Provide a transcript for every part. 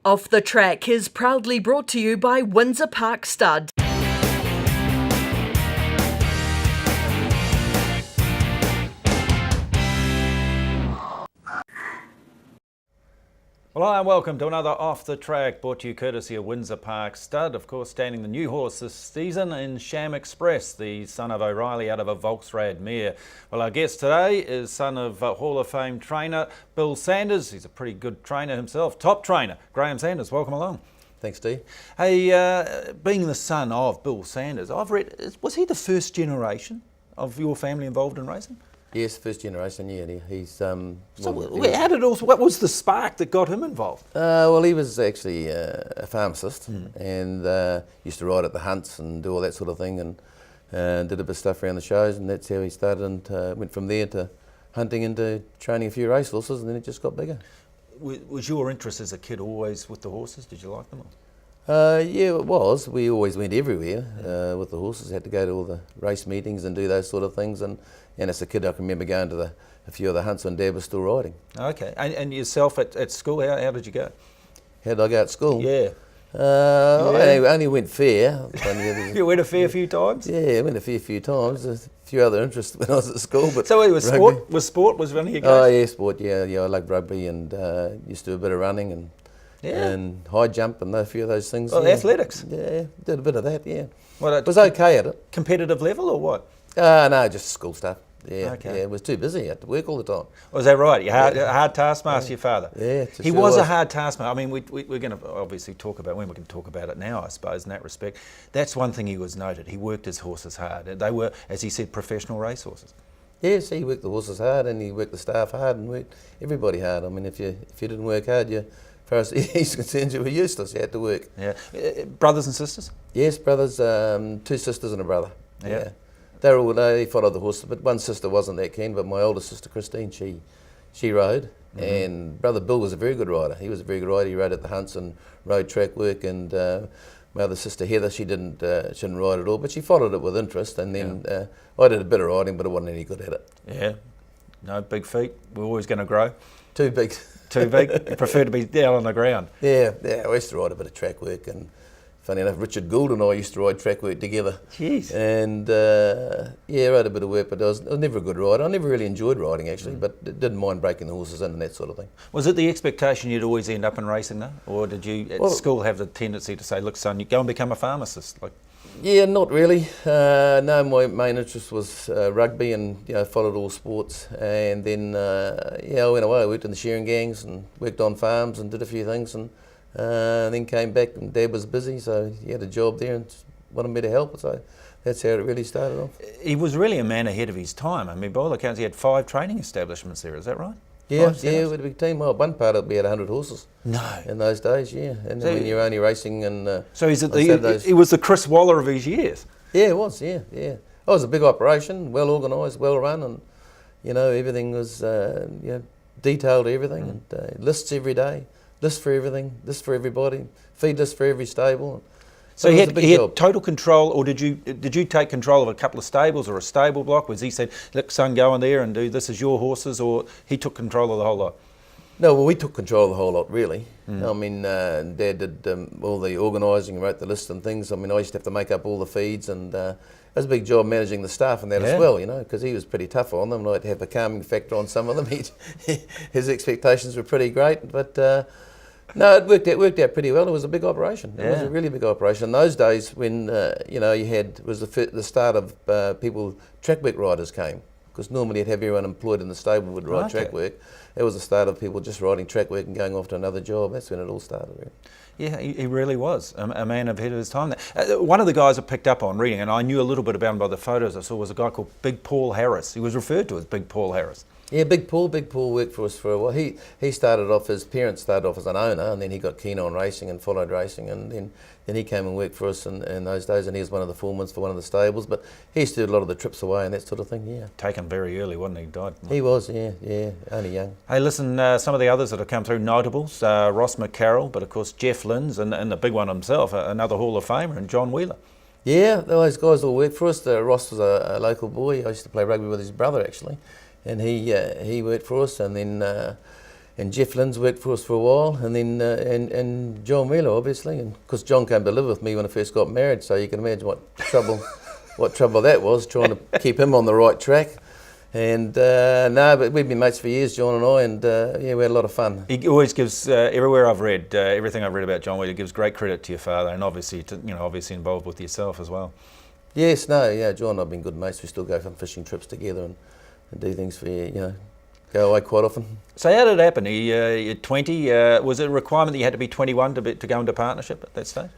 Off the Track is proudly brought to you by Windsor Park Stud. Well, hi and welcome to another Off the Track, brought to you courtesy of Windsor Park Stud. Of course, standing the new horse this season in Sham Express, the son of O'Reilly out of a Volksrad mare. Well, our guest today is son of Hall of Fame trainer Bill Sanders. He's a pretty good trainer himself, top trainer, Graeme Sanders. Welcome along. Thanks, Steve. Hey, being the son of Bill Sanders, I've read, was he the first generation of your family involved in racing? Yes, first generation, yeah. He's how did it also, what was the spark that got him involved? well, he was actually a pharmacist and used to ride at the hunts and do all that sort of thing, and did a bit of stuff around the shows, and that's how he started, and went from there to hunting into training a few racehorses, and then it just got bigger. Was your interest as a kid always with the horses? Did you like them? Yeah, it was. We always went everywhere with the horses. Had to go to all the race meetings and do those sort of things. And as a kid, I can remember going to a few of the hunts when Dad was still riding. Okay. And yourself at school, how did you go? How did I go at school? Yeah. I only went fair. You went a fair few times? Yeah, I went a fair few times. A few other interests when I was at school. But so it was sport? Was one of your goals? Oh, yeah, sport, yeah. I liked rugby and used to do a bit of running and high jump and a few of those things. Well, athletics? Yeah, did a bit of that, yeah. Well, was okay at it. Competitive level or what? No, just school stuff. Yeah, okay. Yeah, it was too busy. I had to work all the time. Was that right? You hard taskmaster, your father? Yeah. He was a hard taskmaster. I mean, we're going to obviously talk about when we can talk about it now, I suppose, in that respect. That's one thing he was noted. He worked his horses hard. They were, as he said, professional racehorses. Yes, he worked the horses hard and he worked the staff hard and worked everybody hard. I mean, if you didn't work hard, as far as he's concerned, you were useless. You had to work. Yeah. Brothers and sisters? Yes, brothers. 2 sisters and a brother. Yeah. They followed the horses, but one sister wasn't that keen. But my older sister Christine, she rode, and brother Bill was a very good rider. He was a very good rider. He rode at the hunts and rode track work. And my other sister Heather, she shouldn't ride at all, but she followed it with interest. And then I did a bit of riding, but I wasn't any good at it. Yeah. No big feet. We're always going to grow. Too big. Too big? You prefer to be down on the ground? Yeah, I used to ride a bit of track work, and funny enough, Richard Gould and I used to ride track work together. Jeez. And I rode a bit of work, but I was never a good rider. I never really enjoyed riding actually, but didn't mind breaking the horses in and that sort of thing. Was it the expectation you'd always end up in racing though? Or did you at school have the tendency to say, look son, you go and become a pharmacist? Yeah, not really. No, my main interest was rugby and followed all sports. And then I went away. I worked in the shearing gangs and worked on farms and did a few things, and then came back and Dad was busy, so he had a job there and wanted me to help. So that's how it really started off. He was really a man ahead of his time. I mean, by all accounts, he had 5 training establishments there. Is that right? Yeah, we had a big team. Well, one part of it, we had 100 horses. No. In those days, yeah. And so when you're only racing and so he was the Chris Waller of his years. Yeah, it was. Yeah. It was a big operation, well organised, well run, and everything was detailed. Everything and lists every day, lists for everything, lists for everybody, feed list for every stable. So he had total control, or did you take control of a couple of stables or a stable block? Was he said, look son, go in there and do this as your horses, or he took control of the whole lot? No, well, we took control of the whole lot, really. I mean, Dad did all the organising and wrote the list and things. I mean, I used to have to make up all the feeds, and it was a big job managing the staff and that as well, because he was pretty tough on them. I'd have a calming factor on some of them. His expectations were pretty great, but no, it worked out pretty well. It was a big operation. It was a really big operation. In those days when, it was the start of track work riders came, because normally you'd have everyone employed in the stable would ride track work. It was the start of people just riding track work and going off to another job. That's when it all started. Really. Yeah, he really was a man ahead of his time. One of the guys I picked up on reading, and I knew a little bit about him by the photos I saw, was a guy called Big Paul Harris. He was referred to as Big Paul Harris. Yeah, Big Paul worked for us for a while. He started off, his parents started off as an owner, and then he got keen on racing and followed racing, and then he came and worked for us in those days, and he was one of the foremen for one of the stables, but he used to do a lot of the trips away and that sort of thing, yeah. Taken very early, wasn't he? Died. He was, yeah, only young. Hey, listen, some of the others that have come through, notables, Ross McCarroll, but of course Jeff Lynns, and the big one himself, another Hall of Famer, and John Wheeler. Yeah, those guys all worked for us. Ross was a local boy. I used to play rugby with his brother, actually. And he worked for us, and then and Jeff Lynn's worked for us for a while, and then and John Wheeler, obviously, and because John came to live with me when I first got married, so you can imagine what trouble that was, trying to keep him on the right track. And no, but we've been mates for years, John and I, and yeah, we had a lot of fun. He always gives everywhere I've read, everything I've read about John Wheeler gives great credit to your father, and obviously, obviously involved with yourself as well. Yes, no, yeah, John and I've been good mates. We still go on fishing trips together and do things for go away quite often. So how did it happen? You're 20. Was it a requirement that you had to be 21 to go into partnership at that stage?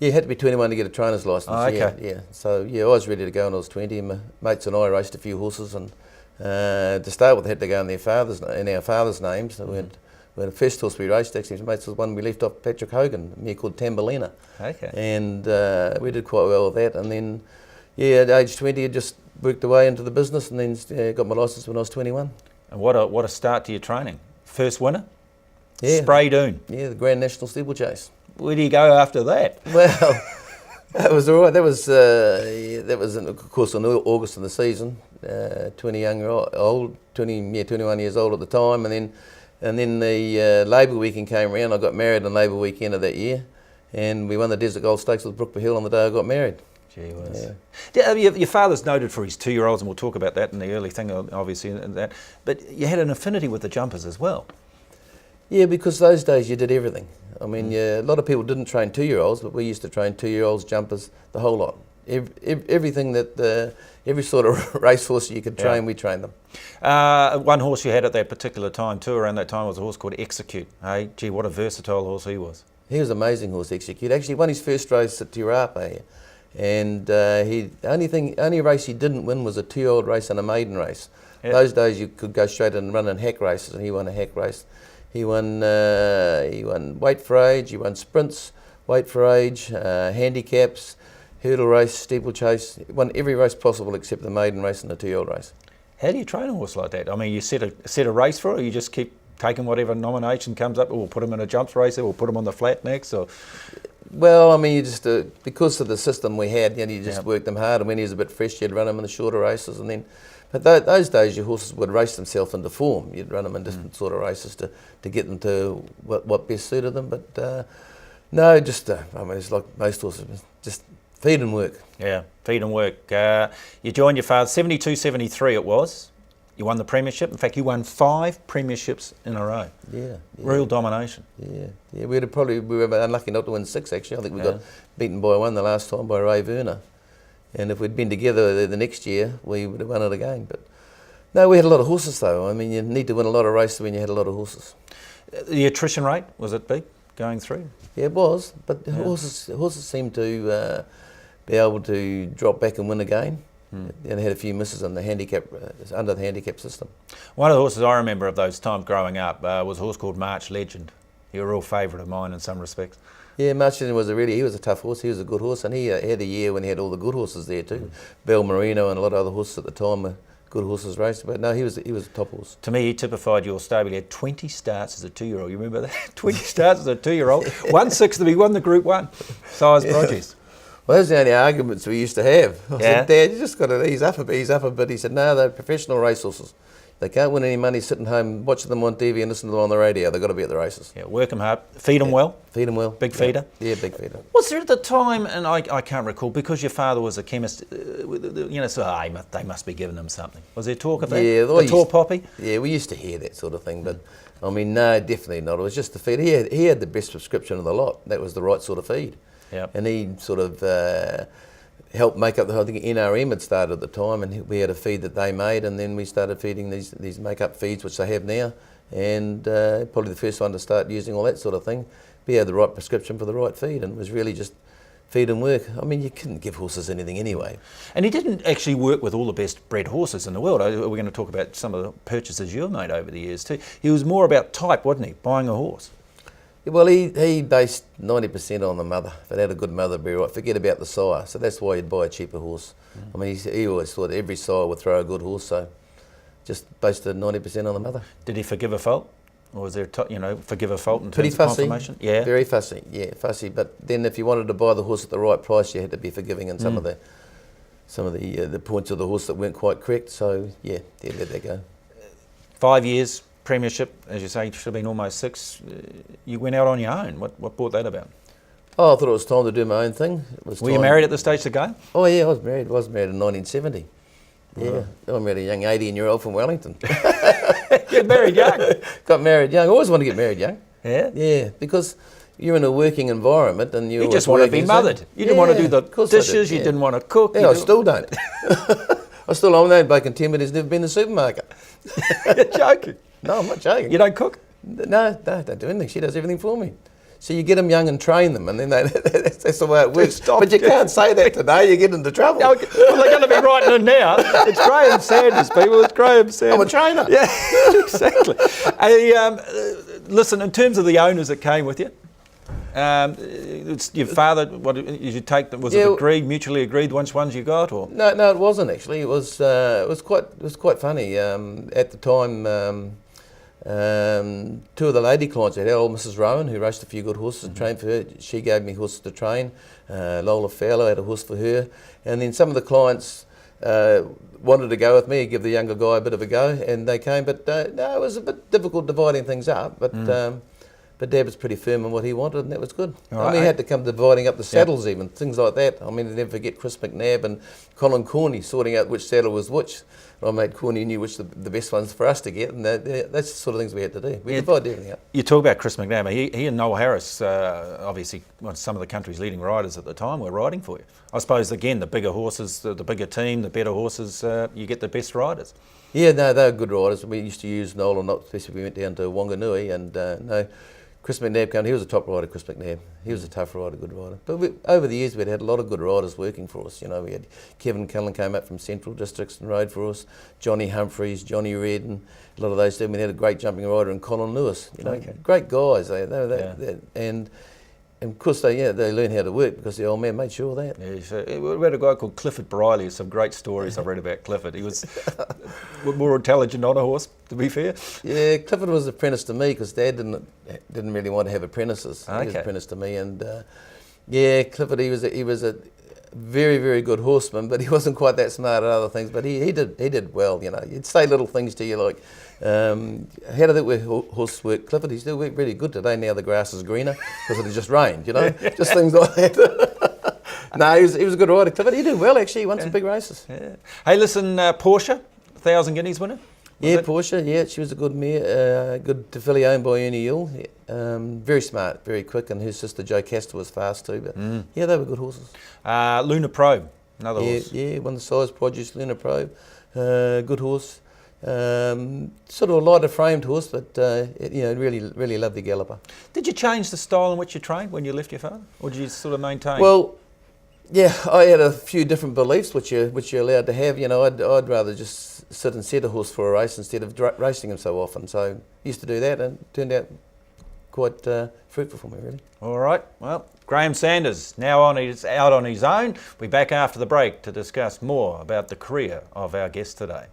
Yeah, you had to be 21 to get a trainer's licence. Oh, okay. Yeah. So yeah, I was ready to go when I was 20. My mates and I raced a few horses, and to start with, they had to go in our father's names. So we had the first horse we raced, actually, mates, was one we left off Patrick Hogan, a mare called Tambelina. Okay. And we did quite well with that. And then, yeah, at age 20, I just worked away into the business, and then got my licence when I was 21. And what a start to your training. First winner? Yeah. Spray Doon. Yeah, the Grand National Steeplechase. Where do you go after that? Well, that was all right. That was of course in August of the season. 21 years old at the time, and then the Labour weekend came around. I got married on Labour weekend of that year, and we won the Desert Gold Stakes with Brookby Hill on the day I got married. Gee whiz. Yeah. Your father's noted for his 2-year-olds, and we'll talk about that in the early thing, obviously, and that. But you had an affinity with the jumpers as well. Yeah, because those days you did everything. I mean, a lot of people didn't train 2-year-olds, but we used to train 2-year-olds, jumpers, the whole lot. Everything that every sort of racehorse you could train, we trained them. One horse you had at that particular time too, around that time, was a horse called Execute. Hey, gee, what a versatile horse he was. He was an amazing horse, Execute. Actually, won his first race at Tirapa, and only race he didn't win was a 2-year-old race and a maiden race. Yep. Those days you could go straight and run in hack races, and he won a hack race. He won weight for age, he won sprints, weight for age, handicaps, hurdle race, steeplechase. He won every race possible except the maiden race and the 2-year-old race. How do you train a horse like that? I mean, you set a race for it, or you just keep taking whatever nomination comes up, or we'll put him in a jumps race, or we'll put him on the flat next, or... Well, I mean, you just because of the system we had, you just worked them hard, and when he was a bit fresh, you'd run him in the shorter races, and then. But those days, your horses would race themselves into form. You'd run them in different sort of races to get them to what best suited them. But no, just I mean, it's like most horses, just feed and work. Yeah, feed and work. You joined your father, 72-73 it was. You won the premiership. In fact, you won 5 premierships in a row. Yeah. Real domination. Yeah. We were unlucky not to win 6, actually. I think we got beaten by 1 the last time by Ray Werner. And if we'd been together the next year, we would have won it again. But no, we had a lot of horses, though. I mean, you need to win a lot of races when you had a lot of horses. The attrition rate, was it big going through? Yeah, it was. But horses seemed to be able to drop back and win again. And had a few misses on the handicap under the handicap system. One of the horses I remember of those times growing up was a horse called March Legend. He was a real favourite of mine in some respects. Yeah, March Legend he was a tough horse. He was a good horse, and he had a year when he had all the good horses there too. Bel Marino and a lot of other horses at the time were good horses raced. But no, he was a top horse. To me, he typified your stable. He had 20 starts as a 2-year-old. You remember that? 20 starts as a 2-year-old. 1/6 of he won the Group 1 size produce. Well, those are the only arguments we used to have. I said, Dad, you just got to ease up a bit. He said, no, they're professional racehorses. They can't win any money sitting home watching them on TV and listening to them on the radio. They've got to be at the races. Yeah, work them hard. Feed them well. Feed them well. Big feeder. Yeah, big feeder. Was there at the time, and I can't recall, because your father was a chemist, so they must be giving them something. Was there talk of that? Yeah, the tall poppy? Yeah, we used to hear that sort of thing, but I mean, no, definitely not. It was just the feed. He had the best prescription of the lot. That was the right sort of feed. Yep. And he sort of helped make up the whole thing. NRM had started at the time, and we had a feed that they made, and then we started feeding these make-up feeds, which they have now, and probably the first one to start using all that sort of thing. We had the right prescription for the right feed, and it was really just feed and work. I mean, you couldn't give horses anything anyway. And he didn't actually work with all the best bred horses in the world. We're going to talk about some of the purchases you've made over the years too. He was more about type, wasn't he, buying a horse? Well, he based 90% on the mother. If it had a good mother, it'd be right. Forget about the sire. So that's why he'd buy a cheaper horse. I mean, he always thought every sire would throw a good horse, so just based it 90% on the mother. Did he forgive a fault? Or was there, forgive a fault in Pretty terms fussy. of confirmation? Yeah. Very fussy, fussy. But then if you wanted to buy the horse at the right price, you had to be forgiving in some of the points of the horse that weren't quite correct. So, let that go. 5 years, premiership, as you say, should have been almost 6. You went out on your own. What brought that about? Oh, I thought it was time to do my own thing. Were you married at the stage to go? Oh yeah, I was married. I was married in 1970. Yeah, I married a young 18-year-old from Wellington. Get married young. Got married young. I always wanted to get married young. Yeah? Yeah, because you're in a working environment and You just want to be mothered. You didn't want to do the dishes, you didn't want to cook. Yeah, I still don't. I'm that bloke in 10 minutes who's never been to the supermarket. You're joking. No, I'm not joking. You don't cook? No, don't do anything. She does everything for me. So you get them young and train them, and then that's the way it works. But you can't say that today, you get into trouble. Well, they're going to be writing in now. It's Graeme Sanders, people. It's Graeme Sanders. I'm a trainer. Yeah, exactly. Listen, in terms of the owners that came with you, it's your father, what did you take them? Was it agreed, mutually agreed once you got, or? No, it wasn't actually. It was quite funny. At the time, 2 of the lady clients I had, old Mrs. Rowan, who raced a few good horses and trained for her, she gave me horses to train. Lola Fowler had a horse for her. And then some of the clients wanted to go with me, give the younger guy a bit of a go, and they came. But no, it was a bit difficult dividing things up. But Dad was pretty firm on what he wanted, and that was good. Right. I mean, he had to come dividing up the saddles even, things like that. I mean, never forget Chris McNabb and Colin Corney sorting out which saddle was which. My mate Corney knew which the best ones for us to get, and that's the sort of things we had to do. We divided everything up. You talk about Chris McNabb. He and Noel Harris, obviously some of the country's leading riders at the time, were riding for you. I suppose, again, the bigger horses, the bigger team, the better horses, you get the best riders. Yeah, no, they were good riders. We used to use Noel a lot, especially when we went down to Wanganui, and no, Chris McNabb came. He was a top rider, Chris McNabb. He was a tough rider, good rider. But over the years, we'd had a lot of good riders working for us. You know, we had Kevin Cullen came up from Central Districts and rode for us. Johnny Humphreys, Johnny Red, and a lot of those. We had a great jumping rider in Colin Lewis. You know, great guys. And of course they learned how to work because the old man made sure of that. Yeah, so we had a guy called Clifford Briley. Some great stories I've read about Clifford. He was more intelligent on a horse, to be fair. Yeah, Clifford was an apprentice to me because Dad didn't really want to have apprentices. Okay. He was an apprentice to me, and Clifford, he was a very, very good horseman, but he wasn't quite that smart at other things. But he did well. You know, he'd say little things to you like, how did that horse work, Clifford? He still worked really good today. Now the grass is greener because it had just rained. You know, just things like that. No, he was a good rider, Clifford. He did well actually. He won some big races. Yeah. Hey, listen, Portia, 1,000 guineas winner. Portia, she was a good mare, good filly owned by Ernie Yule. Very smart, very quick, and her sister Jo Castor was fast too. But they were good horses. Luna Probe, another horse. Yeah, won the size produce, Luna Probe, good horse. Sort of a lighter framed horse, but really lovely galloper. Did you change the style in which you trained when you left your father, or did you sort of maintain? Well, yeah, I had a few different beliefs which you're allowed to have. You know, I'd rather just sit and set a horse for a race instead of racing him so often. So I used to do that, and it turned out quite fruitful for me, really. All right. Well, Graeme Sanders now out on his own. We'll be back after the break to discuss more about the career of our guest today.